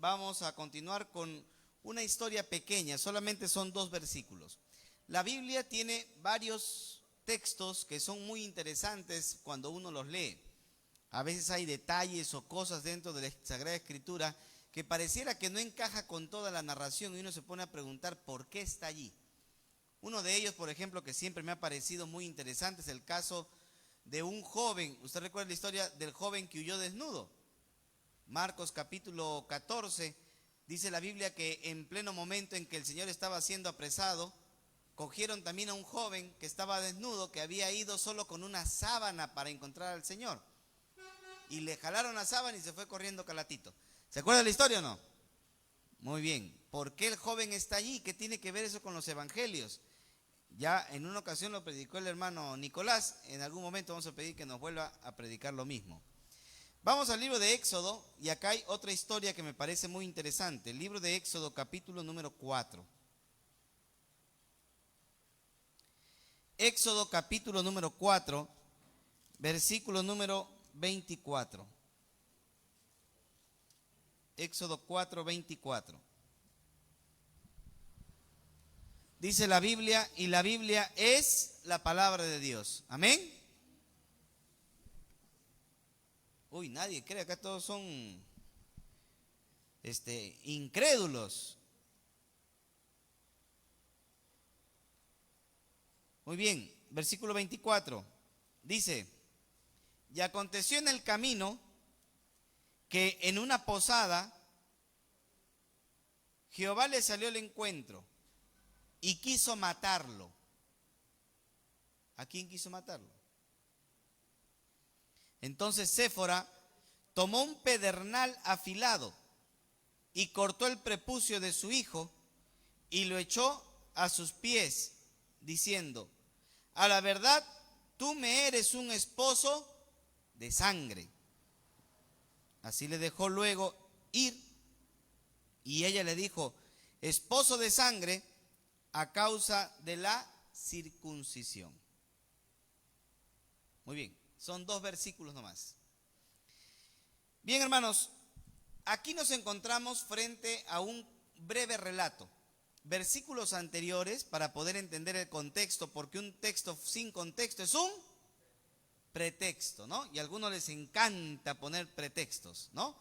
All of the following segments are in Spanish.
vamos a continuar con una historia pequeña, solamente son 2 versículos. La Biblia tiene varios textos que son muy interesantes cuando uno los lee. A veces hay detalles o cosas dentro de la Sagrada Escritura que pareciera que no encaja con toda la narración y uno se pone a preguntar por qué está allí. Uno de ellos, por ejemplo, que siempre me ha parecido muy interesante, es el caso de un joven. ¿Usted recuerda la historia del joven que huyó desnudo? Marcos capítulo 14, dice la Biblia que en pleno momento en que el Señor estaba siendo apresado, cogieron también a un joven que estaba desnudo, que había ido solo con una sábana para encontrar al Señor. Y le jalaron la sábana y se fue corriendo calatito. ¿Se acuerda de la historia o no? Muy bien. ¿Por qué el joven está allí? ¿Qué tiene que ver eso con los evangelios? Ya en una ocasión lo predicó el hermano Nicolás. En algún momento vamos a pedir que nos vuelva a predicar lo mismo. Vamos al libro de Éxodo y acá hay otra historia que me parece muy interesante. El libro de Éxodo capítulo número 4. Éxodo capítulo número 4, versículo número 24. Éxodo 4, 24. Dice la Biblia, y la Biblia es la palabra de Dios. Amén. Uy, nadie cree, acá todos son incrédulos. Muy bien, versículo 24. Dice, y aconteció en el camino que en una posada Jehová le salió al encuentro y quiso matarlo. ¿A quién quiso matarlo? Entonces Séfora tomó un pedernal afilado y cortó el prepucio de su hijo y lo echó a sus pies, diciendo, a la verdad, tú me eres un esposo de sangre. Así le dejó luego ir, y ella le dijo, esposo de sangre, a causa de la circuncisión. Muy bien, son 2 versículos nomás. Bien, hermanos, aquí nos encontramos frente a un breve relato. Versículos anteriores para poder entender el contexto, porque un texto sin contexto es un pretexto, ¿no? Y a algunos les encanta poner pretextos, ¿no?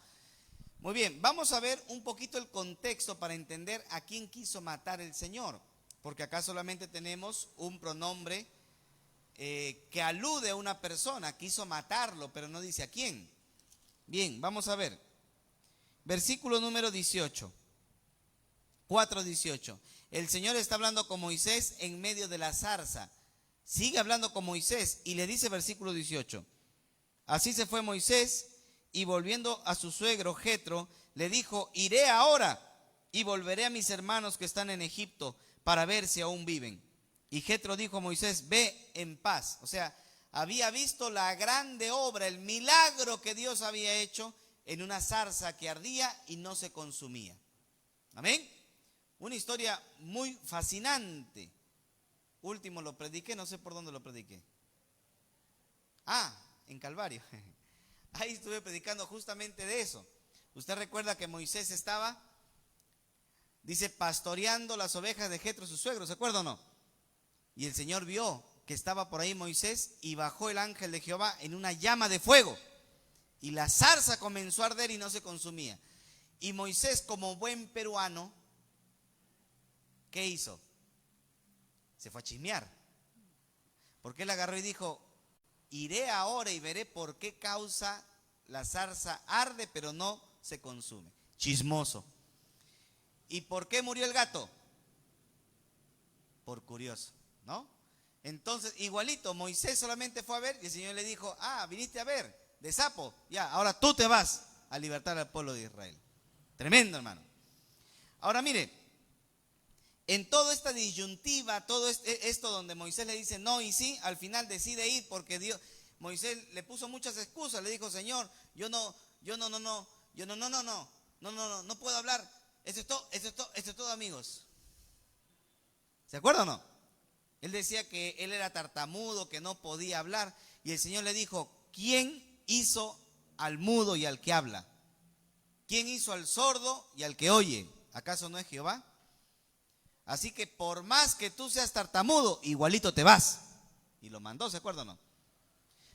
Muy bien, vamos a ver un poquito el contexto para entender a quién quiso matar el Señor, porque acá solamente tenemos un pronombre que alude a una persona, quiso matarlo, pero no dice a quién. Bien, vamos a ver. Versículo número 18. 4:18. El Señor está hablando con Moisés en medio de la zarza. Sigue hablando con Moisés y le dice versículo 18. Así se fue Moisés y volviendo a su suegro Jetro, le dijo, iré ahora y volveré a mis hermanos que están en Egipto para ver si aún viven. Y Jetro dijo a Moisés, ve en paz. O sea, había visto la grande obra, el milagro que Dios había hecho en una zarza que ardía y no se consumía. Amén. Una historia muy fascinante. Último lo prediqué, no sé por dónde lo prediqué. En Calvario. Ahí estuve predicando justamente de eso. Usted recuerda que Moisés estaba, dice, pastoreando las ovejas de Jetro, su suegro, ¿se acuerda o no? Y el Señor vio que estaba por ahí Moisés y bajó el ángel de Jehová en una llama de fuego. Y la zarza comenzó a arder y no se consumía. Y Moisés, como buen peruano, ¿qué hizo? Se fue a chismear. Porque él agarró y dijo, iré ahora y veré por qué causa la zarza arde pero no se consume. Chismoso. ¿Y por qué murió el gato? Por curioso, ¿no? Entonces, igualito, Moisés solamente fue a ver y el Señor le dijo, viniste a ver, de sapo, ya, ahora tú te vas a libertar al pueblo de Israel. Tremendo, hermano. Ahora mire, en toda esta disyuntiva, todo esto donde Moisés le dice no y sí, al final decide ir porque Moisés le puso muchas excusas, le dijo, Señor, yo no puedo hablar, esto es todo, amigos. ¿Se acuerdan o no? Él decía que él era tartamudo, que no podía hablar, y el Señor le dijo, ¿quién hizo al mudo y al que habla? ¿Quién hizo al sordo y al que oye? ¿Acaso no es Jehová? Así que por más que tú seas tartamudo, igualito te vas. Y lo mandó, ¿se acuerdan o no?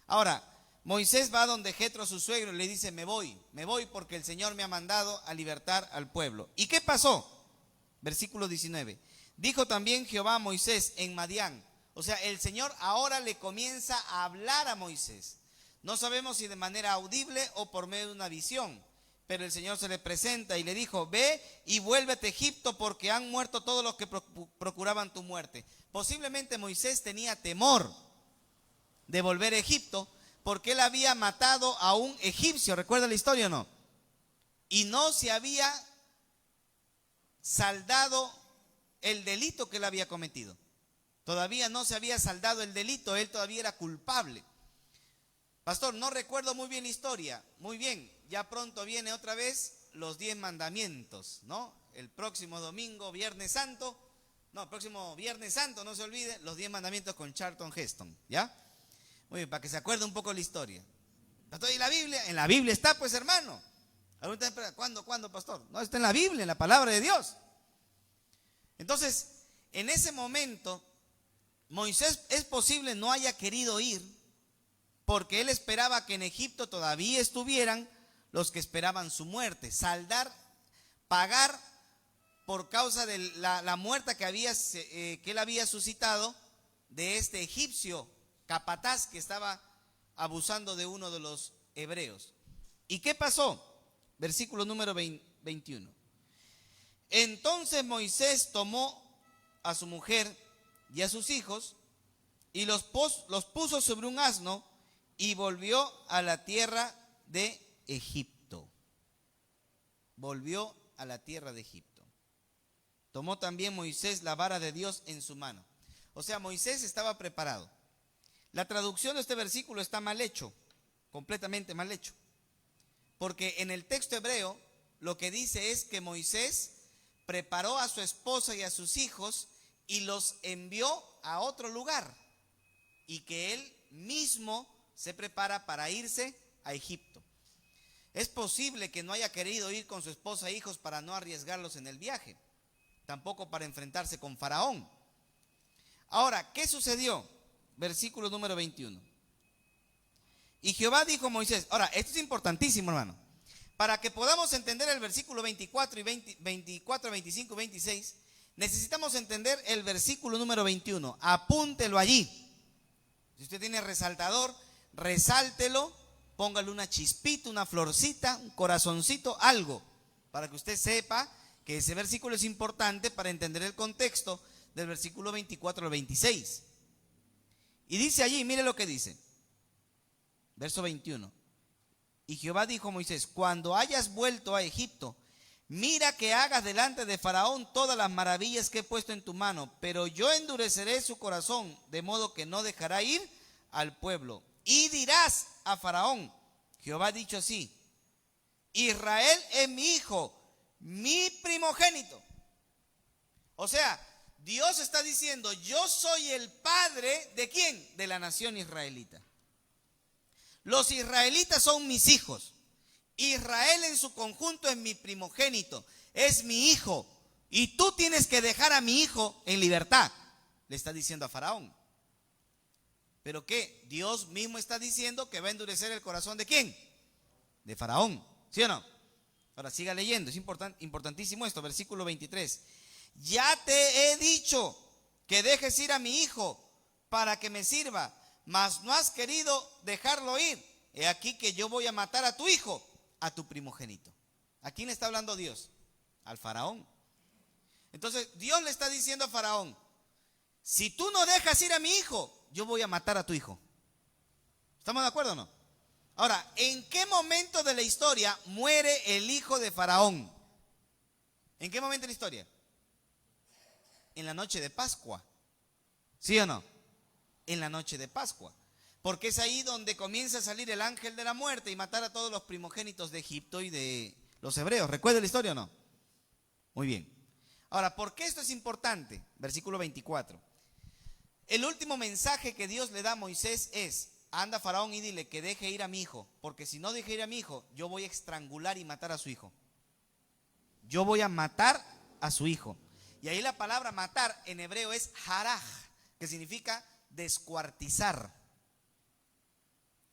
Ahora, Moisés va donde Jetro, su suegro, y le dice, me voy porque el Señor me ha mandado a libertar al pueblo. ¿Y qué pasó? Versículo 19. Dijo también Jehová a Moisés en Madián. O sea, el Señor ahora le comienza a hablar a Moisés. No sabemos si de manera audible o por medio de una visión. Pero el Señor se le presenta y le dijo, ve y vuélvete a Egipto porque han muerto todos los que procuraban tu muerte. Posiblemente Moisés tenía temor de volver a Egipto porque él había matado a un egipcio. ¿Recuerda la historia o no? Y no se había saldado el delito que él había cometido. Todavía no se había saldado el delito, él todavía era culpable. Pastor, no recuerdo muy bien la historia. Muy bien, ya pronto viene otra vez los 10 mandamientos, ¿no? El próximo domingo, Viernes Santo, próximo Viernes Santo, no se olvide, los 10 mandamientos con Charlton Heston, ¿ya? Muy bien, para que se acuerde un poco la historia. Pastor, ¿y la Biblia? En la Biblia está, pues, hermano. ¿Cuándo, pastor? No, está en la Biblia, en la palabra de Dios. Entonces, en ese momento, Moisés es posible no haya querido ir porque él esperaba que en Egipto todavía estuvieran los que esperaban su muerte, pagar por causa de la muerte que él había suscitado de este egipcio capataz que estaba abusando de uno de los hebreos. ¿Y qué pasó? Versículo número 21. Entonces Moisés tomó a su mujer y a sus hijos y los puso sobre un asno y volvió a la tierra de Egipto. Volvió a la tierra de Egipto. Tomó también Moisés la vara de Dios en su mano. O sea, Moisés estaba preparado. La traducción de este versículo está mal hecho, completamente mal hecho. Porque en el texto hebreo lo que dice es que Moisés preparó a su esposa y a sus hijos y los envió a otro lugar. Y que él mismo se prepara para irse a Egipto. Es posible que no haya querido ir con su esposa e hijos para no arriesgarlos en el viaje, tampoco para enfrentarse con Faraón. Ahora, ¿qué sucedió? Versículo número 21. Y Jehová dijo a Moisés, ahora, esto es importantísimo, hermano, para que podamos entender el versículo 24 y 24, 25 y 26, necesitamos entender el versículo número 21. Apúntelo allí. Si usted tiene resaltador, resáltelo, póngale una chispita, una florcita, un corazoncito, algo, para que usted sepa que ese versículo es importante para entender el contexto del versículo 24 al 26. Y dice allí, mire lo que dice, verso 21. Y Jehová dijo a Moisés, cuando hayas vuelto a Egipto, mira que hagas delante de Faraón todas las maravillas que he puesto en tu mano, pero yo endureceré su corazón, de modo que no dejará ir al pueblo. Y dirás a Faraón, Jehová ha dicho así, Israel es mi hijo, mi primogénito. O sea, Dios está diciendo, yo soy el padre ¿de quién? De la nación israelita. Los israelitas son mis hijos. Israel en su conjunto es mi primogénito, es mi hijo. Y tú tienes que dejar a mi hijo en libertad, le está diciendo a Faraón. ¿Pero qué? Dios mismo está diciendo que va a endurecer el corazón ¿de quién? De Faraón, ¿sí o no? Ahora siga leyendo, es importantísimo esto, versículo 23. Ya te he dicho que dejes ir a mi hijo para que me sirva, mas no has querido dejarlo ir. He aquí que yo voy a matar a tu hijo, a tu primogénito. ¿A quién le está hablando Dios? Al Faraón. Entonces Dios le está diciendo a Faraón, si tú no dejas ir a mi hijo, yo voy a matar a tu hijo. ¿Estamos de acuerdo o no? Ahora, ¿en qué momento de la historia muere el hijo de Faraón? ¿En qué momento de la historia? En la noche de Pascua. ¿Sí o no? En la noche de Pascua. Porque es ahí donde comienza a salir el ángel de la muerte y matar a todos los primogénitos de Egipto y de los hebreos. ¿Recuerda la historia o no? Muy bien. Ahora, ¿por qué esto es importante? Versículo 24. El último mensaje que Dios le da a Moisés es, anda Faraón y dile que deje ir a mi hijo, porque si no deje ir a mi hijo, yo voy a estrangular y matar a su hijo. yo voy a matar a su hijo. Y ahí la palabra matar en hebreo es haraj, que significa descuartizar.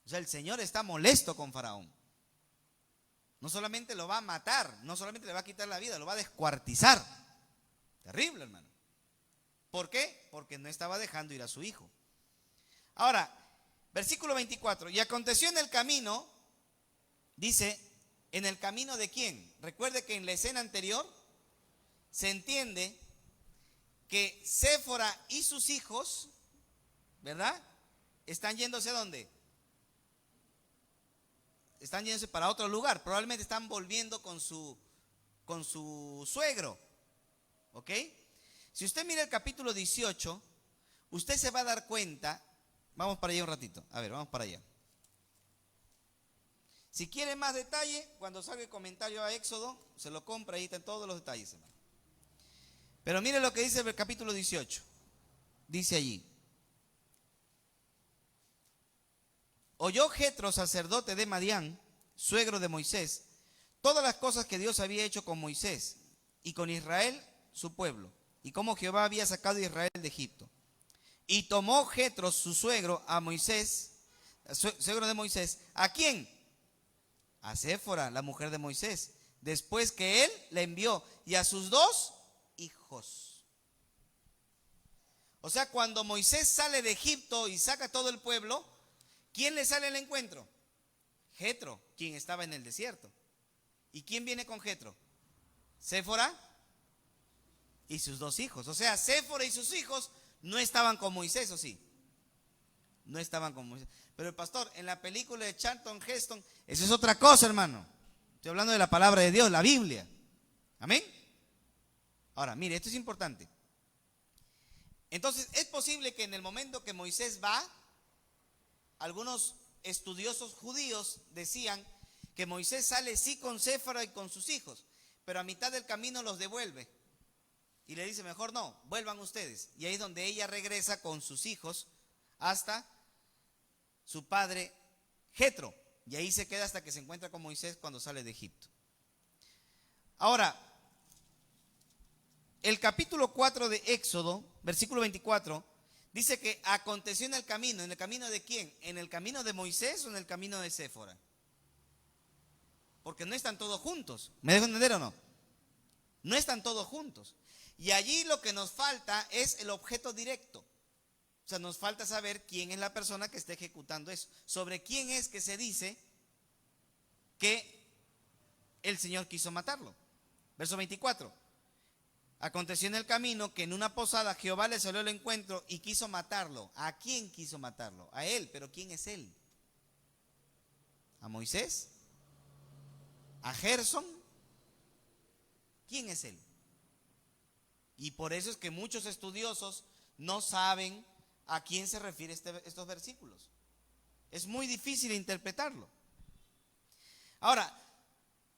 O sea, el Señor está molesto con Faraón. No solamente lo va a matar, no solamente le va a quitar la vida, lo va a descuartizar. Terrible, hermano. ¿Por qué? Porque no estaba dejando ir a su hijo. Ahora, versículo 24. Y aconteció en el camino, dice, ¿en el camino de quién? Recuerde que en la escena anterior se entiende que Séfora y sus hijos, ¿verdad? Están yéndose ¿a dónde? Están yéndose para otro lugar. Probablemente están volviendo con su suegro. ¿Ok? Si usted mira el capítulo 18, usted se va a dar cuenta. Vamos para allá un ratito. A ver, vamos para allá. Si quiere más detalle, cuando salga el comentario a Éxodo, se lo compra, ahí están todos los detalles, hermano. Pero mire lo que dice el capítulo 18. Dice allí: oyó Jetro, sacerdote de Madián, suegro de Moisés, todas las cosas que Dios había hecho con Moisés y con Israel, su pueblo, y cómo Jehová había sacado a Israel de Egipto. Y tomó Jetro, su suegro, a Moisés, suegro de Moisés. ¿A quién? A Séfora, la mujer de Moisés, después que él la envió, y a sus 2 hijos. O sea, cuando Moisés sale de Egipto y saca todo el pueblo, ¿quién le sale al encuentro? Jetro, quien estaba en el desierto. ¿Y quién viene con Jetro? Séfora y sus 2 hijos. O sea, Séfora y sus hijos no estaban con Moisés, ¿o sí? No estaban con Moisés. Pero el pastor, en la película de Charlton Heston, eso es otra cosa, hermano. Estoy hablando de la palabra de Dios, la Biblia. Amén. Ahora, mire, esto es importante. Entonces, es posible que en el momento que Moisés va, algunos estudiosos judíos decían que Moisés sale sí con Séfora y con sus hijos, pero a mitad del camino los devuelve. Y le dice, mejor no, vuelvan ustedes. Y ahí es donde ella regresa con sus hijos hasta su padre Jetro. Y ahí se queda hasta que se encuentra con Moisés cuando sale de Egipto. Ahora, el capítulo 4 de Éxodo, versículo 24, dice que aconteció en el camino. ¿En el camino de quién? ¿En el camino de Moisés o en el camino de Séfora? Porque no están todos juntos. ¿Me dejo entender o no? No están todos juntos. Y allí lo que nos falta es el objeto directo. O sea, nos falta saber quién es la persona que está ejecutando eso. Sobre quién es que se dice que el Señor quiso matarlo. Verso 24. Aconteció en el camino que en una posada Jehová le salió al encuentro y quiso matarlo. ¿A quién quiso matarlo? A él. ¿Pero quién es él? ¿A Moisés? ¿A Gersón? ¿Quién es él? Y por eso es que muchos estudiosos no saben a quién se refiere estos versículos. Es muy difícil interpretarlo. Ahora,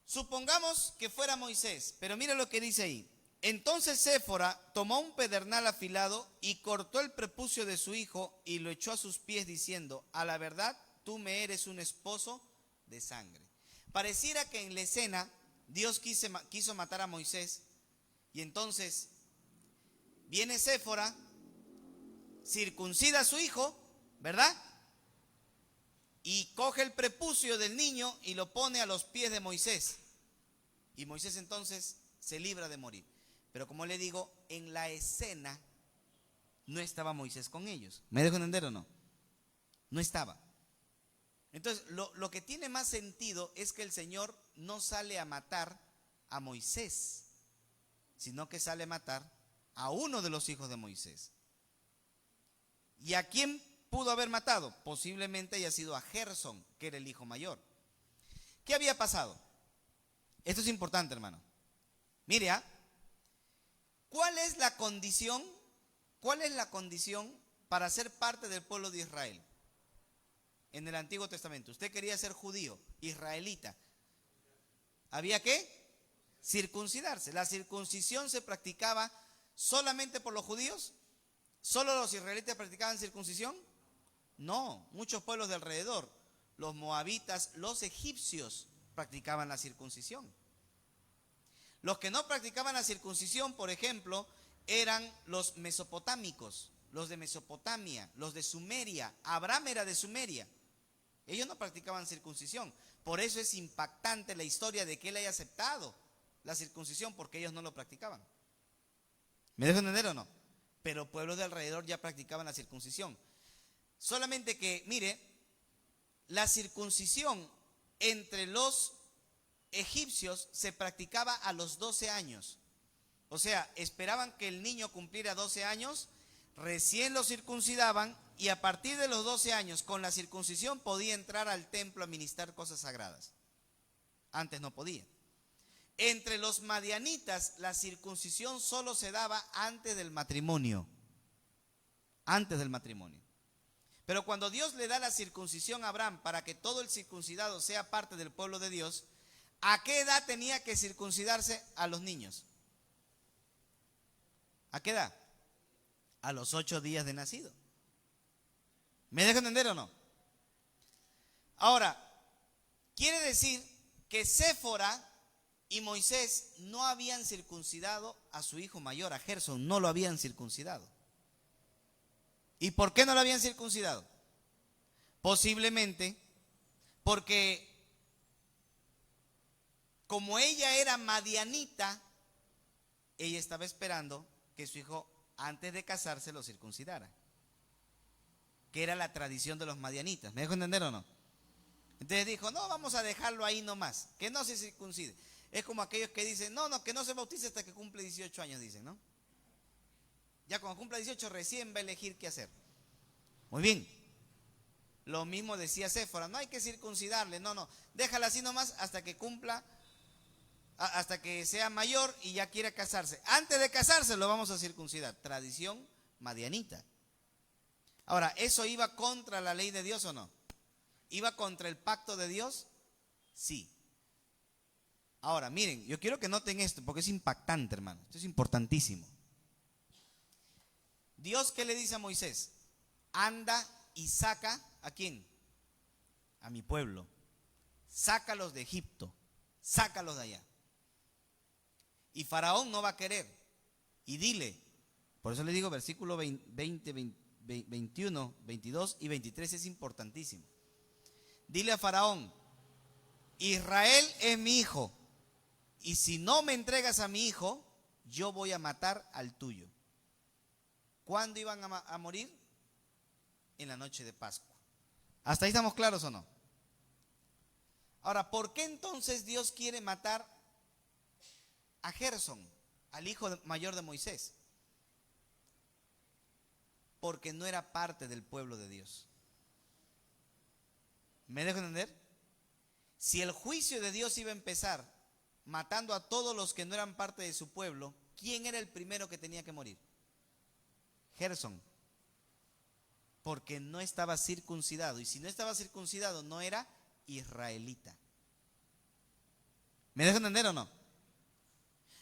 supongamos que fuera Moisés, pero mira lo que dice ahí. Entonces Séfora tomó un pedernal afilado y cortó el prepucio de su hijo y lo echó a sus pies diciendo, a la verdad, tú me eres un esposo de sangre. Pareciera que en la escena Dios quiso matar a Moisés y entonces viene Séfora, circuncida a su hijo, ¿verdad? Y coge el prepucio del niño y lo pone a los pies de Moisés. Y Moisés entonces se libra de morir. Pero como le digo, en la escena no estaba Moisés con ellos. ¿Me dejo entender o no? No estaba. Entonces, lo que tiene más sentido es que el Señor no sale a matar a Moisés, sino que sale a matar a uno de los hijos de Moisés. ¿Y a quién pudo haber matado? Posiblemente haya sido a Gersón, que era el hijo mayor. ¿Qué había pasado? Esto es importante, hermano. Mire, ¿cuál es la condición? ¿Cuál es la condición para ser parte del pueblo de Israel? En el Antiguo Testamento. Usted quería ser judío, israelita. ¿Había que circuncidarse? ¿La circuncisión se practicaba solamente por los judíos? ¿Solo los israelitas practicaban circuncisión? No, muchos pueblos de alrededor, los moabitas, los egipcios practicaban la circuncisión. Los que no practicaban la circuncisión, por ejemplo, eran los mesopotámicos, los de Mesopotamia, los de Sumeria. Abraham era de Sumeria. Ellos no practicaban circuncisión. Por eso es impactante la historia de que él haya aceptado la circuncisión, porque ellos no lo practicaban. ¿Me dejo entender o no? Pero pueblos de alrededor ya practicaban la circuncisión. Solamente que, mire, la circuncisión entre los egipcios se practicaba a los 12 años. O sea, esperaban que el niño cumpliera 12 años, recién lo circuncidaban y a partir de los 12 años, con la circuncisión, podía entrar al templo a ministrar cosas sagradas. Antes no podía. Entre los madianitas, la circuncisión solo se daba antes del matrimonio. Antes del matrimonio. Pero cuando Dios le da la circuncisión a Abraham para que todo el circuncidado sea parte del pueblo de Dios, ¿a qué edad tenía que circuncidarse a los niños? ¿A qué edad? A los 8 días de nacido. ¿Me dejan entender o no? Ahora, quiere decir que Séfora y Moisés no habían circuncidado a su hijo mayor, a Gersón, no lo habían circuncidado. ¿Y por qué no lo habían circuncidado? Posiblemente porque como ella era madianita, ella estaba esperando que su hijo, antes de casarse, lo circuncidara, que era la tradición de los madianitas. ¿Me dejo entender o no? Entonces dijo, no, vamos a dejarlo ahí nomás, que no se circuncide. Es como aquellos que dicen, no, que no se bautice hasta que cumple 18 años, dicen, ¿no? Ya cuando cumpla 18 recién va a elegir qué hacer. Muy bien. Lo mismo decía Séfora, no hay que circuncidarle, no, déjala así nomás hasta que cumpla, hasta que sea mayor y ya quiera casarse. Antes de casarse lo vamos a circuncidar. Tradición madianita. Ahora, ¿eso iba contra la ley de Dios o no? ¿Iba contra el pacto de Dios? Sí. Ahora, miren, yo quiero que noten esto porque es impactante, hermano. Esto es importantísimo. Dios, ¿qué le dice a Moisés? Anda y saca, ¿a quién? A mi pueblo. Sácalos de Egipto. Sácalos de allá. Y Faraón no va a querer. Y dile, por eso le digo versículo 20, 21, 22 y 23 es importantísimo. Dile a Faraón, Israel es mi hijo. Y si no me entregas a mi hijo, yo voy a matar al tuyo. ¿Cuándo iban a morir? En la noche de Pascua. ¿Hasta ahí estamos claros o no? Ahora, ¿por qué entonces Dios quiere matar a Gersón, al hijo mayor de Moisés? Porque no era parte del pueblo de Dios. ¿Me dejo entender? Si el juicio de Dios iba a empezar matando a todos los que no eran parte de su pueblo, ¿quién era el primero que tenía que morir? Gersón. Porque no estaba circuncidado. Y si no estaba circuncidado, no era israelita. ¿Me dejo entender o no?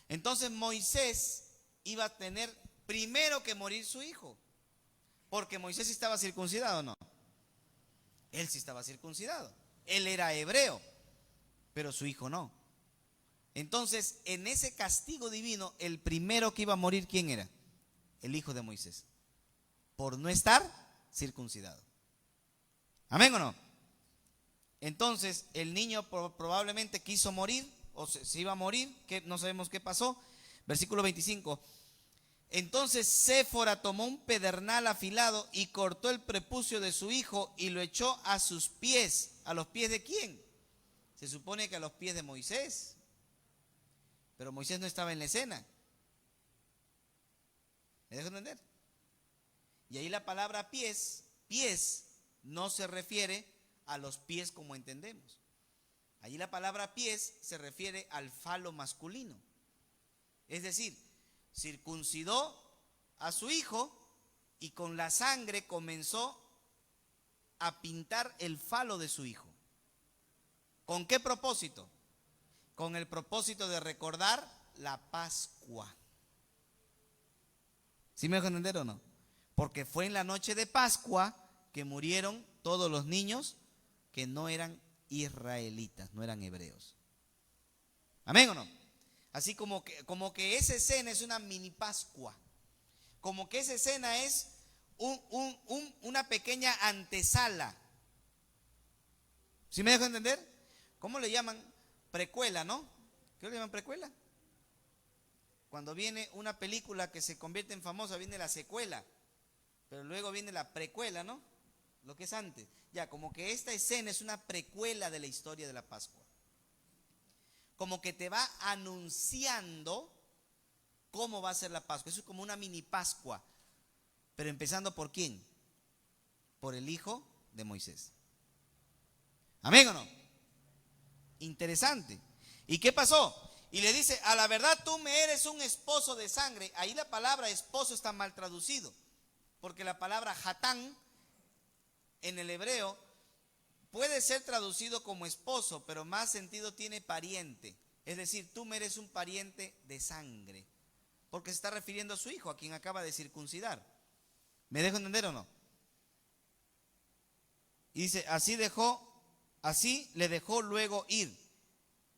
Entonces Moisés iba a tener primero que morir su hijo. Porque Moisés estaba circuncidado o no. Él sí estaba circuncidado. Él era hebreo, pero su hijo no. Entonces, en ese castigo divino, el primero que iba a morir, ¿quién era? El hijo de Moisés. Por no estar circuncidado. ¿Amén o no? Entonces, el niño probablemente quiso morir, o se iba a morir, que no sabemos qué pasó. Versículo 25. Entonces Séfora tomó un pedernal afilado y cortó el prepucio de su hijo y lo echó a sus pies. ¿A los pies de quién? Se supone que a los pies de Moisés. Pero Moisés no estaba en la escena. ¿Me dejo entender? Y ahí la palabra pies no se refiere a los pies como entendemos. Allí la palabra pies se refiere al falo masculino. Es decir, circuncidó a su hijo y con la sangre comenzó a pintar el falo de su hijo. ¿Con qué propósito? Con el propósito de recordar la Pascua. ¿Sí me dejan entender o no? Porque fue en la noche de Pascua que murieron todos los niños que no eran israelitas, no eran hebreos. ¿Amén o no? Así como que esa escena es una mini Pascua. Como que esa escena es una pequeña antesala. ¿Sí me dejo entender? ¿Cómo le llaman? Precuela, ¿no? ¿Qué le llaman precuela? Cuando viene una película que se convierte en famosa, viene la secuela. Pero luego viene la precuela, ¿no? Lo que es antes. Ya, como que esta escena es una precuela de la historia de la Pascua. Como que te va anunciando cómo va a ser la Pascua. Eso es como una mini Pascua. Pero empezando ¿por quién? Por el hijo de Moisés. ¿Amén o no? Interesante. ¿Y qué pasó? Y le dice, a la verdad tú me eres un esposo de sangre. Ahí la palabra esposo está mal traducido. Porque la palabra hatán en el hebreo puede ser traducido como esposo, pero más sentido tiene pariente. Es decir, tú me eres un pariente de sangre. Porque se está refiriendo a su hijo, a quien acaba de circuncidar. ¿Me dejo entender o no? Y dice, así le dejó luego ir.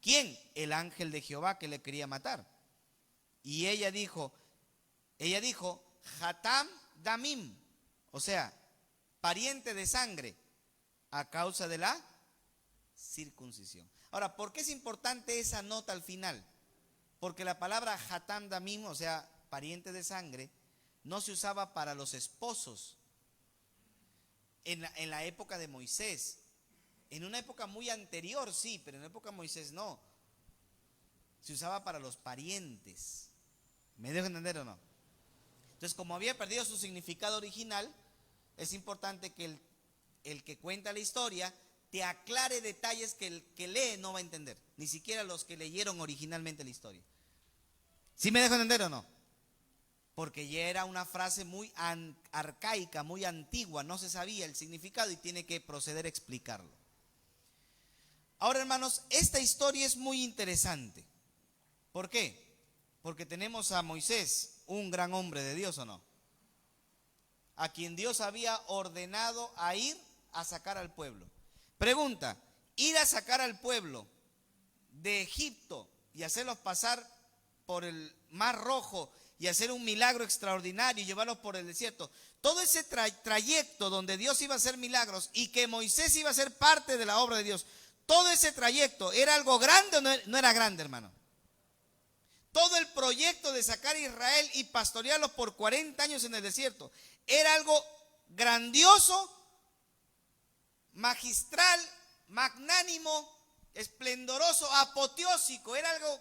¿Quién? El ángel de Jehová que le quería matar. Y ella dijo, Hatam Damim, o sea, pariente de sangre, a causa de la circuncisión. Ahora, ¿por qué es importante esa nota al final? Porque la palabra Hatam Damim, o sea, pariente de sangre, no se usaba para los esposos en la época de Moisés. En una época muy anterior sí, pero en la época de Moisés no. Se usaba para los parientes. ¿Me dejo entender o no? Entonces, como había perdido su significado original, es importante que el que cuenta la historia te aclare detalles que el que lee no va a entender. Ni siquiera los que leyeron originalmente la historia. ¿Sí me dejo entender o no? Porque ya era una frase muy arcaica, muy antigua, no se sabía el significado y tiene que proceder a explicarlo. Ahora, hermanos, esta historia es muy interesante. ¿Por qué? Porque tenemos a Moisés, un gran hombre de Dios, ¿o no? A quien Dios había ordenado a ir a sacar al pueblo. Pregunta, ir a sacar al pueblo de Egipto y hacerlos pasar por el Mar Rojo y hacer un milagro extraordinario y llevarlos por el desierto. Todo ese trayecto donde Dios iba a hacer milagros y que Moisés iba a ser parte de la obra de Dios, todo ese trayecto, ¿era algo grande o no era grande, hermano? Todo el proyecto de sacar a Israel y pastorearlos por 40 años en el desierto, ¿era algo grandioso, magistral, magnánimo, esplendoroso, apoteósico? ¿Era algo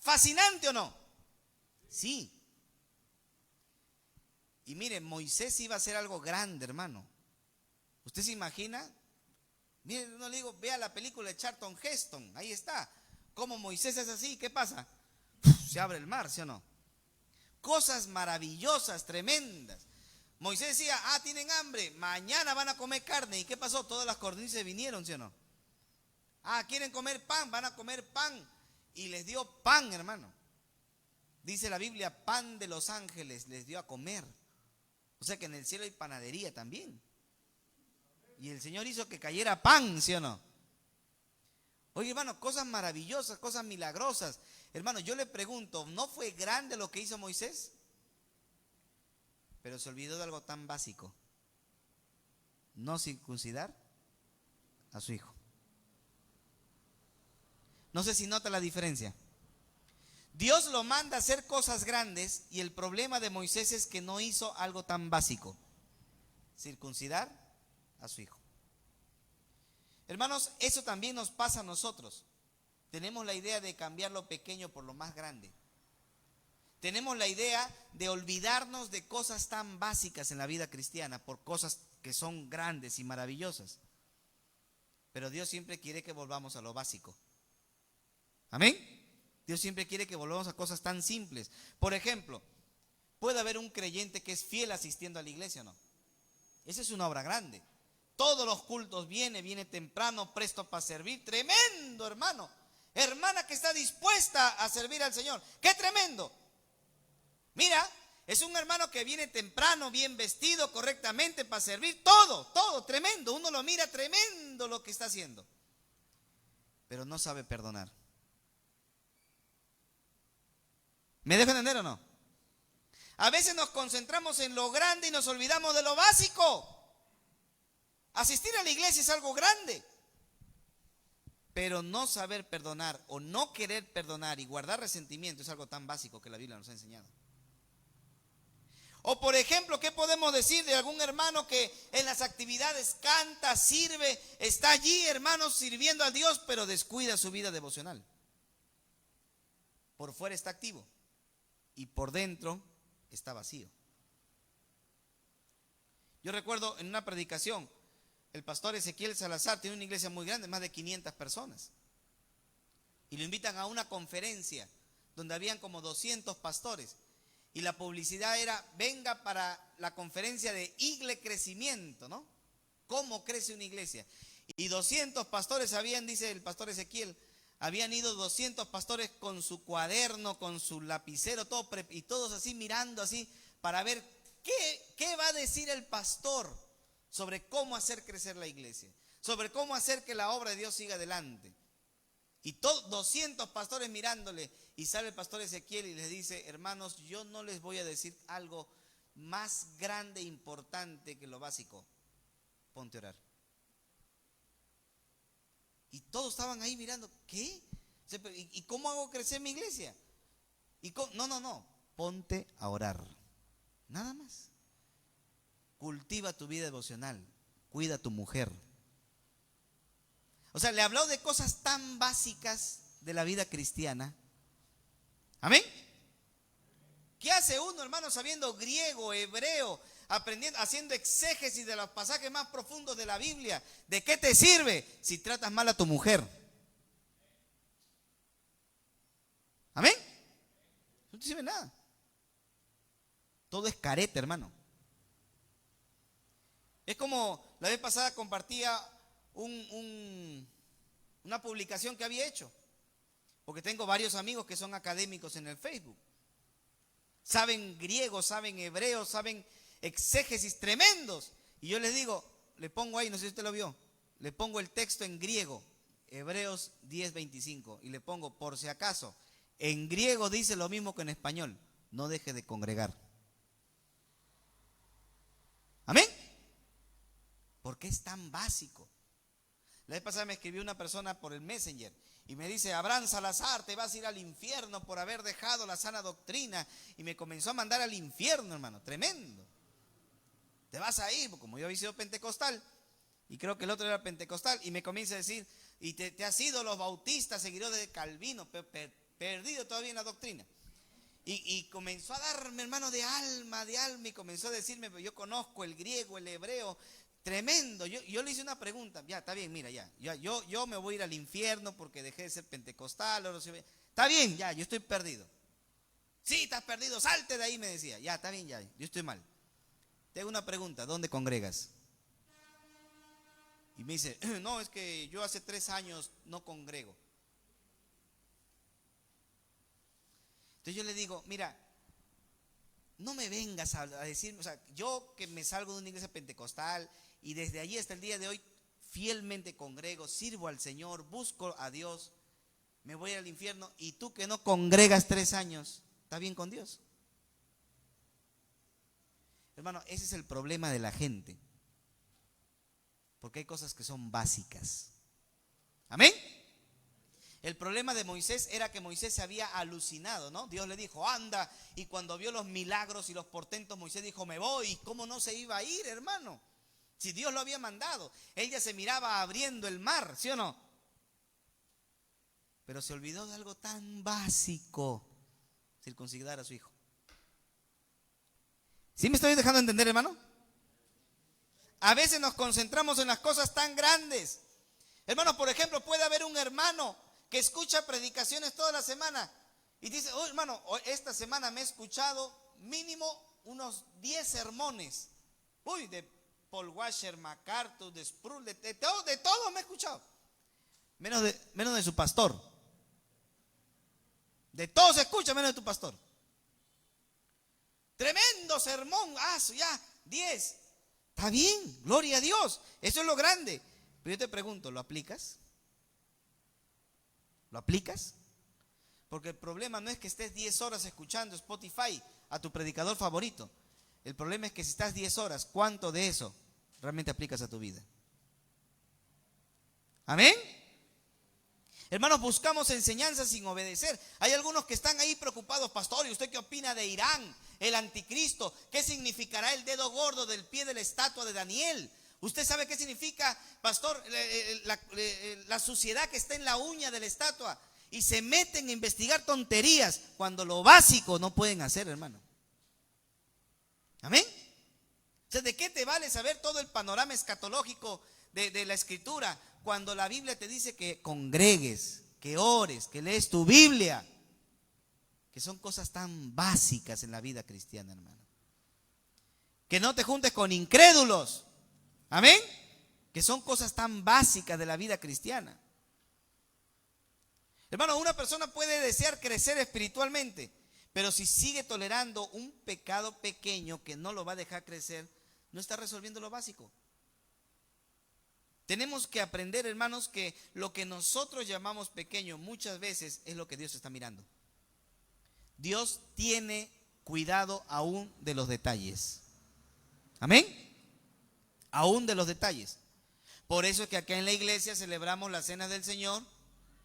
fascinante o no? Sí. Y miren, Moisés iba a hacer algo grande, hermano. ¿Usted se imagina? Miren, no le digo, vea la película de Charlton Heston, ahí está. Cómo Moisés es así, ¿qué pasa? Se abre el mar, ¿sí o no? Cosas maravillosas, tremendas. Moisés decía, tienen hambre, mañana van a comer carne. ¿Y qué pasó? Todas las codornices vinieron, ¿sí o no? Quieren comer pan, van a comer pan. Y les dio pan, hermano. Dice la Biblia, pan de los ángeles les dio a comer. O sea que en el cielo hay panadería también. Y el Señor hizo que cayera pan, ¿sí o no? Oye, hermano, cosas maravillosas, cosas milagrosas. Hermano, yo le pregunto, ¿no fue grande lo que hizo Moisés? Pero se olvidó de algo tan básico. No circuncidar a su hijo. No sé si nota la diferencia. Dios lo manda a hacer cosas grandes y el problema de Moisés es que no hizo algo tan básico. Circuncidar a su hijo. Hermanos, eso también nos pasa a nosotros. Tenemos la idea de cambiar lo pequeño por lo más grande. Tenemos la idea de olvidarnos de cosas tan básicas en la vida cristiana por cosas que son grandes y maravillosas. Pero Dios siempre quiere que volvamos a lo básico. ¿Amén? Dios siempre quiere que volvamos a cosas tan simples. Por ejemplo, puede haber un creyente que es fiel asistiendo a la iglesia o no. Esa es una obra grande. Todos los cultos viene temprano, presto para servir. Tremendo, hermano. Hermana que está dispuesta a servir al Señor. ¡Qué tremendo! Mira, es un hermano que viene temprano, bien vestido, correctamente para servir. Todo, tremendo. Uno lo mira, tremendo lo que está haciendo. Pero no sabe perdonar. ¿Me dejo entender o no? A veces nos concentramos en lo grande y nos olvidamos de lo básico. Asistir a la iglesia es algo grande, pero no saber perdonar o no querer perdonar y guardar resentimiento es algo tan básico que la Biblia nos ha enseñado. O por ejemplo, ¿qué podemos decir de algún hermano que en las actividades canta, sirve, está allí, hermanos, sirviendo a Dios, pero descuida su vida devocional? Por fuera está activo y por dentro está vacío. Yo recuerdo en una predicación, el pastor Ezequiel Salazar tiene una iglesia muy grande, más de 500 personas. Y lo invitan a una conferencia donde habían como 200 pastores. Y la publicidad era, venga para la conferencia de Igle Crecimiento, ¿no? ¿Cómo crece una iglesia? Y 200 pastores habían, dice el pastor Ezequiel, habían ido 200 pastores con su cuaderno, con su lapicero, todo y todos así mirando así para ver qué va a decir el pastor sobre cómo hacer crecer la iglesia, sobre cómo hacer que la obra de Dios siga adelante. Y 200 pastores mirándole, y sale el pastor Ezequiel y les dice, hermanos, yo no les voy a decir algo más grande e importante que lo básico. Ponte a orar. Y todos estaban ahí mirando, ¿qué? ¿Y cómo hago crecer mi iglesia? No, ponte a orar. Nada más. Cultiva tu vida devocional, cuida a tu mujer. O sea, le habló de cosas tan básicas de la vida cristiana. ¿Amén? ¿Qué hace uno, hermano, sabiendo griego, hebreo, aprendiendo, haciendo exégesis de los pasajes más profundos de la Biblia? ¿De qué te sirve si tratas mal a tu mujer? ¿Amén? No te sirve nada. Todo es careta, hermano. Es como la vez pasada compartía una publicación que había hecho, porque tengo varios amigos que son académicos en el Facebook. Saben griego, saben hebreo, saben exégesis tremendos. Y yo les digo, le pongo ahí, no sé si usted lo vio, le pongo el texto en griego, Hebreos 10:25, y le pongo, por si acaso, en griego dice lo mismo que en español, no deje de congregar. ¿Amén? Porque es tan básico. La vez pasada me escribió una persona por el Messenger y me dice, Abraham Salazar, te vas a ir al infierno por haber dejado la sana doctrina. Y me comenzó a mandar al infierno, hermano, tremendo. Te vas a ir, porque como yo había sido pentecostal, y creo que el otro era pentecostal, y me comienza a decir, y te has ido los bautistas, seguidores de Calvino, perdido todavía en la doctrina. Y comenzó a darme, hermano, de alma, y comenzó a decirme, yo conozco el griego, el hebreo, tremendo. Yo le hice una pregunta, ya, está bien, mira, yo me voy a ir al infierno porque dejé de ser pentecostal, o no sé, está bien, ya, yo estoy perdido. Sí, estás perdido, salte de ahí, me decía. Ya, está bien, ya, yo estoy mal. Te hago una pregunta, ¿dónde congregas? Y me dice, no, es que yo hace 3 años no congrego. Entonces yo le digo, mira, no me vengas a decir, o sea, yo que me salgo de una iglesia pentecostal y desde allí hasta el día de hoy fielmente congrego, sirvo al Señor, busco a Dios, me voy al infierno, y tú que no congregas 3 años, ¿está bien con Dios? Hermano, ese es el problema de la gente, porque hay cosas que son básicas. ¿Amén? El problema de Moisés era que Moisés se había alucinado, ¿no? Dios le dijo, anda, y cuando vio los milagros y los portentos, Moisés dijo, me voy. ¿Cómo no se iba a ir, hermano? Si Dios lo había mandado. Él ya se miraba abriendo el mar, ¿sí o no? Pero se olvidó de algo tan básico, circuncidar a su hijo. ¿Sí me estoy dejando entender, hermano? A veces nos concentramos en las cosas tan grandes. Hermano, por ejemplo, puede haber un hermano que escucha predicaciones toda la semana y dice, oh hermano, esta semana me he escuchado mínimo unos 10 sermones. Uy, de Paul Washer, MacArthur, de Sproul, de todo me he escuchado. Menos de su pastor. De todo se escucha menos de tu pastor. Tremendo sermón, ya, 10. Está bien, gloria a Dios, eso es lo grande. Pero yo te pregunto, ¿lo aplicas? ¿Lo aplicas? Porque el problema no es que estés 10 horas escuchando Spotify a tu predicador favorito. El problema es que si estás 10 horas, ¿cuánto de eso realmente aplicas a tu vida? ¿Amén? Hermanos, buscamos enseñanza sin obedecer. Hay algunos que están ahí preocupados. Pastor, ¿y usted qué opina de Irán, el anticristo? ¿Qué significará el dedo gordo del pie de la estatua de Daniel? ¿Usted sabe qué significa, pastor, la suciedad que está en la uña de la estatua? Y se meten a investigar tonterías cuando lo básico no pueden hacer, hermano. ¿Amén? O sea, ¿de qué te vale saber todo el panorama escatológico de la Escritura cuando la Biblia te dice que congregues, que ores, que lees tu Biblia? Que son cosas tan básicas en la vida cristiana, hermano. Que no te juntes con incrédulos. Amén. Que son cosas tan básicas de la vida cristiana. Hermano, una persona puede desear crecer espiritualmente, pero si sigue tolerando un pecado pequeño que no lo va a dejar crecer, no está resolviendo lo básico. Tenemos que aprender, hermanos, que lo que nosotros llamamos pequeño muchas veces es lo que Dios está mirando. Dios tiene cuidado aún de los detalles. Amén. Aún de los detalles. Por eso es que acá en la iglesia celebramos la cena del Señor.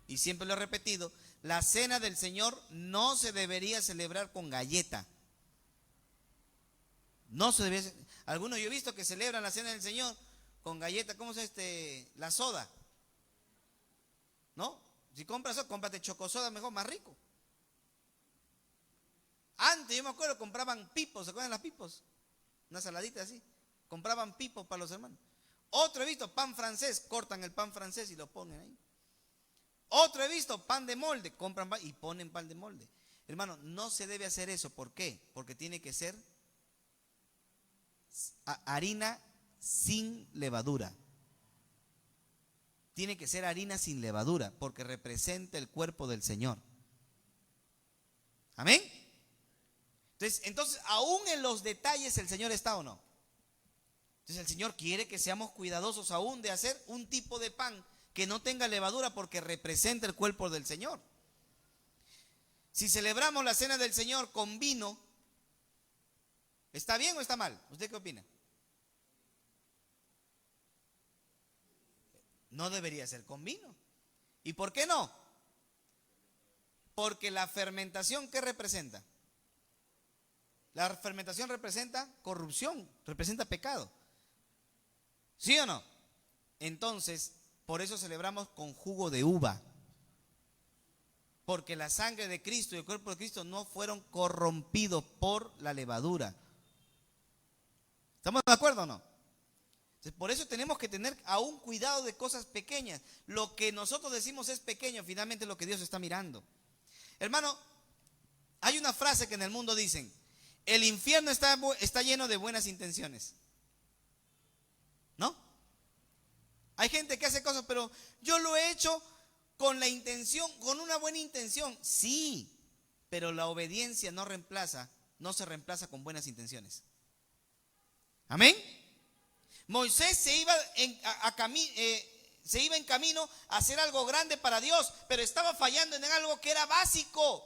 Y siempre lo he repetido, la cena del Señor no se debería celebrar con galleta. No se debería. Algunos yo he visto que celebran la cena del Señor con galleta. ¿Cómo es la soda? ¿No? Si compras soda, cómprate chocosoda mejor, más rico. Antes yo me acuerdo, compraban pipos, ¿se acuerdan las pipos? Una saladita así. Compraban pipos para los hermanos. Otro he visto, pan francés, cortan el pan francés y lo ponen ahí. Otro he visto, pan de molde, compran pan y ponen pan de molde. Hermano, no se debe hacer eso. ¿Por qué? Porque tiene que ser harina sin levadura. Tiene que ser harina sin levadura, porque representa el cuerpo del Señor. Amén. Entonces, aún en los detalles el Señor está o no. Entonces el Señor quiere que seamos cuidadosos aún de hacer un tipo de pan que no tenga levadura, porque representa el cuerpo del Señor. Si celebramos la cena del Señor con vino, ¿está bien o está mal? ¿Usted qué opina? No debería ser con vino. ¿Y por qué no? Porque la fermentación, ¿qué representa? La fermentación representa corrupción, representa pecado. ¿Sí o no? Entonces, por eso celebramos con jugo de uva. Porque la sangre de Cristo y el cuerpo de Cristo no fueron corrompidos por la levadura. ¿Estamos de acuerdo o no? Entonces, por eso tenemos que tener aún cuidado de cosas pequeñas. Lo que nosotros decimos es pequeño, finalmente es lo que Dios está mirando. Hermano, hay una frase que en el mundo dicen: el infierno está lleno de buenas intenciones. ¿No? Hay gente que hace cosas, pero yo lo he hecho con la intención, con una buena intención. Sí, pero la obediencia no se reemplaza con buenas intenciones. Amén. Moisés se iba en camino a hacer algo grande para Dios, pero estaba fallando en algo que era básico.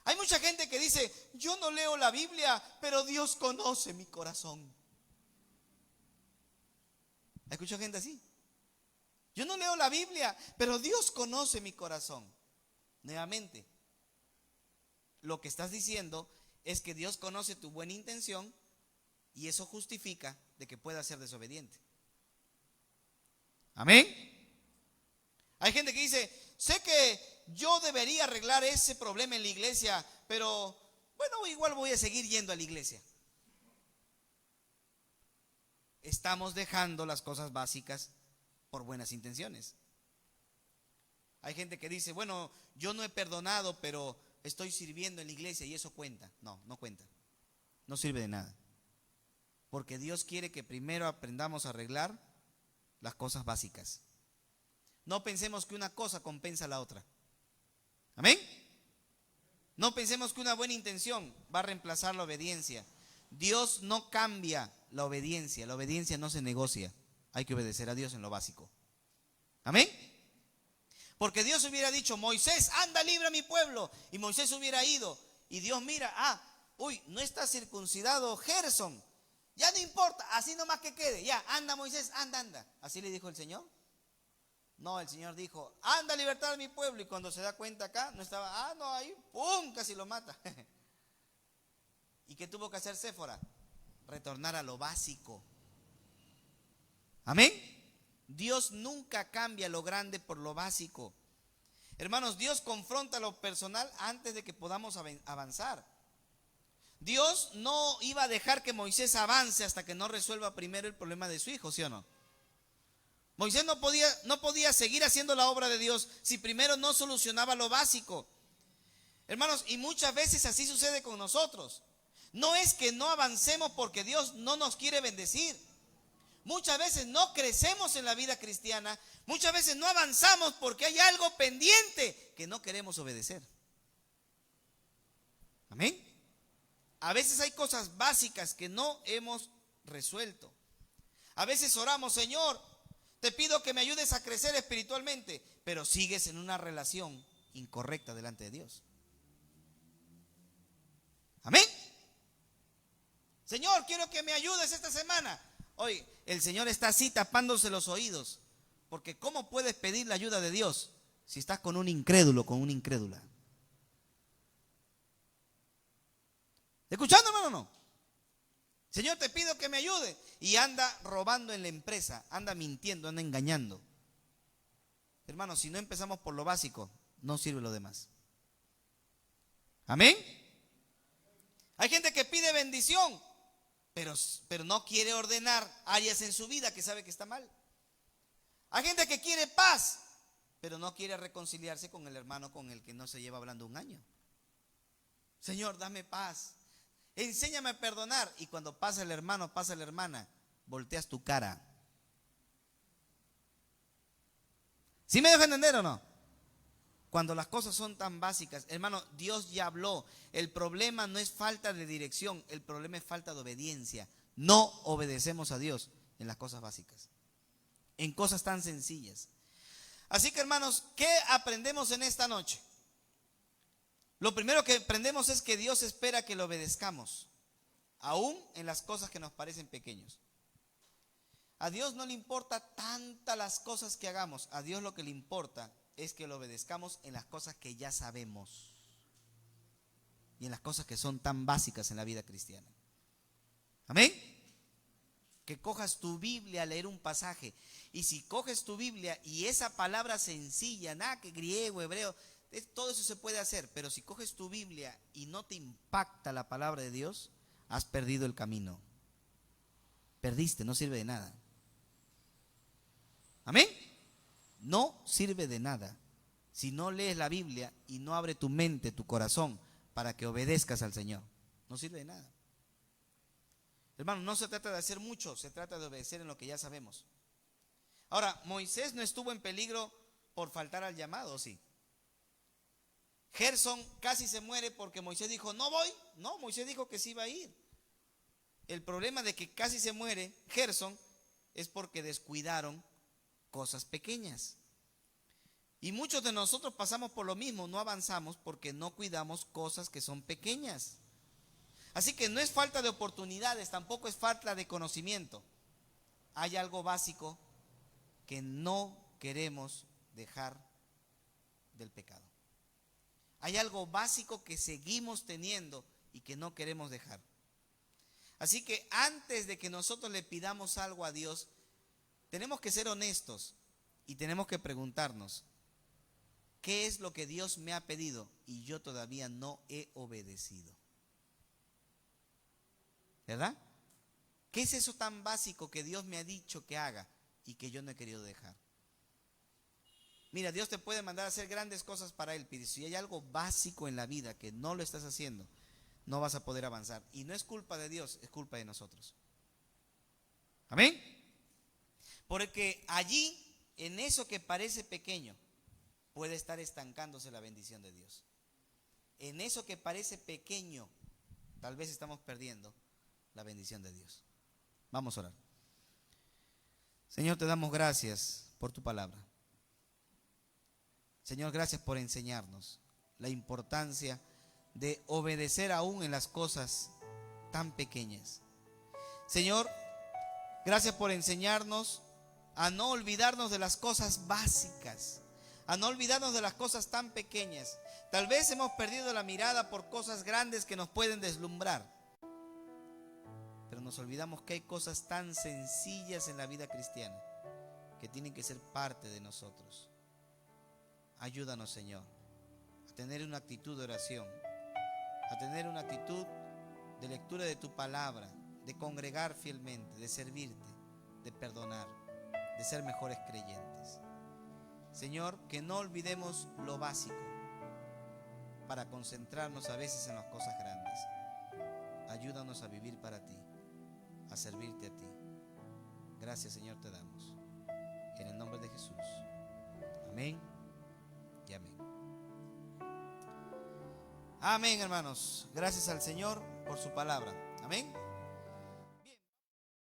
Hay mucha gente que dice: yo no leo la Biblia, pero Dios conoce mi corazón. ¿Has escuchado gente así? Yo no leo la Biblia, pero Dios conoce mi corazón. Nuevamente, lo que estás diciendo es que Dios conoce tu buena intención y eso justifica de que puedas ser desobediente. Amén. Hay gente que dice: sé que yo debería arreglar ese problema en la iglesia, pero bueno, igual voy a seguir yendo a la iglesia. Estamos dejando las cosas básicas por buenas intenciones. Hay gente que dice: bueno, yo no he perdonado, pero estoy sirviendo en la iglesia y eso cuenta. No, no cuenta. No sirve de nada. Porque Dios quiere que primero aprendamos a arreglar las cosas básicas. No pensemos que una cosa compensa a la otra. Amén. No pensemos que una buena intención va a reemplazar la obediencia. Dios no cambia la obediencia no se negocia. Hay que obedecer a Dios en lo básico. Amén. Porque Dios hubiera dicho, Moisés, anda, libra a mi pueblo. Y Moisés hubiera ido. Y Dios mira, no está circuncidado Gerson. Ya no importa, así nomás que quede. Ya, anda Moisés, anda. Así le dijo el Señor. No, el Señor dijo, anda a libertar a mi pueblo. Y cuando se da cuenta acá, no estaba, no, ahí, ¡pum!, casi lo mata. ¿Y qué tuvo que hacer Séfora? Retornar a lo básico. Amén. Dios nunca cambia lo grande por lo básico. Hermanos, Dios confronta lo personal antes de que podamos avanzar. Dios no iba a dejar que Moisés avance hasta que no resuelva primero el problema de su hijo, ¿sí o no? Moisés no podía seguir haciendo la obra de Dios si primero no solucionaba lo básico. Hermanos, y muchas veces así sucede con nosotros. No es que no avancemos porque Dios no nos quiere bendecir. Muchas veces no crecemos en la vida cristiana. Muchas veces no avanzamos porque hay algo pendiente que no queremos obedecer. Amén. A veces hay cosas básicas que no hemos resuelto. A veces oramos, Señor, te pido que me ayudes a crecer espiritualmente, pero sigues en una relación incorrecta delante de Dios. Amén. Señor, quiero que me ayudes esta semana. Hoy el Señor está así tapándose los oídos, porque ¿cómo puedes pedir la ayuda de Dios si estás con un incrédulo, con una incrédula? ¿Escuchando, hermano, o no? Señor, te pido que me ayude. Y anda robando en la empresa, anda mintiendo, anda engañando. Hermano, si no empezamos por lo básico, no sirve lo demás. Amén. Hay gente que pide bendición, pero no quiere ordenar áreas en su vida que sabe que está mal. Hay gente que quiere paz, pero no quiere reconciliarse con el hermano con el que no se lleva hablando un año. Señor, dame paz. Enséñame a perdonar. Y cuando pasa el hermano, pasa la hermana, volteas tu cara. ¿Sí me dejo entender o no? Cuando las cosas son tan básicas, hermano, Dios ya habló. El problema no es falta de dirección, el problema es falta de obediencia. No obedecemos a Dios en las cosas básicas, en cosas tan sencillas. Así que, hermanos, ¿qué aprendemos en esta noche? Lo primero que aprendemos es que Dios espera que lo obedezcamos, aún en las cosas que nos parecen pequeños. A Dios no le importa tantas las cosas que hagamos. A Dios lo que le importa es que lo obedezcamos en las cosas que ya sabemos y en las cosas que son tan básicas en la vida cristiana. Amén. Que cojas tu Biblia a leer un pasaje, y si coges tu Biblia y esa palabra sencilla, nada que griego, hebreo, todo eso se puede hacer, pero si coges tu Biblia y no te impacta la palabra de Dios, has perdido el camino. Perdiste, no sirve de nada. Amén. No sirve de nada si no lees la Biblia y no abre tu mente, tu corazón, para que obedezcas al Señor. No sirve de nada. Hermano, no se trata de hacer mucho, se trata de obedecer en lo que ya sabemos. Ahora, Moisés no estuvo en peligro por faltar al llamado, ¿sí? Gerson casi se muere porque Moisés dijo, no voy. No, Moisés dijo que sí iba a ir. El problema de que casi se muere Gerson es porque descuidaron cosas pequeñas. Y muchos de nosotros pasamos por lo mismo, no avanzamos porque no cuidamos cosas que son pequeñas. Así que no es falta de oportunidades, tampoco es falta de conocimiento. Hay algo básico que no queremos dejar del pecado. Hay algo básico que seguimos teniendo y que no queremos dejar. Así que antes de que nosotros le pidamos algo a Dios, tenemos que ser honestos y tenemos que preguntarnos, ¿qué es lo que Dios me ha pedido y yo todavía no he obedecido? ¿Verdad? ¿Qué es eso tan básico que Dios me ha dicho que haga y que yo no he querido dejar? Mira, Dios te puede mandar a hacer grandes cosas para Él, pero si hay algo básico en la vida que no lo estás haciendo, no vas a poder avanzar. Y no es culpa de Dios, es culpa de nosotros. Amén. Porque allí, en eso que parece pequeño, puede estar estancándose la bendición de Dios. En eso que parece pequeño, tal vez estamos perdiendo la bendición de Dios. Vamos a orar. Señor, te damos gracias por tu palabra. Señor, gracias por enseñarnos la importancia de obedecer aún en las cosas tan pequeñas. Señor, gracias por enseñarnos a no olvidarnos de las cosas básicas, a no olvidarnos de las cosas tan pequeñas. Tal vez hemos perdido la mirada por cosas grandes que nos pueden deslumbrar, pero nos olvidamos que hay cosas tan sencillas en la vida cristiana que tienen que ser parte de nosotros. Ayúdanos, Señor, a tener una actitud de oración, a tener una actitud de lectura de tu palabra, de congregar fielmente, de servirte, de perdonar, de ser mejores creyentes. Señor, que no olvidemos lo básico para concentrarnos a veces en las cosas grandes. Ayúdanos a vivir para ti, a servirte a ti. Gracias, Señor, te damos. En el nombre de Jesús. Amén y amén. Amén, hermanos. Gracias al Señor por su palabra. Amén.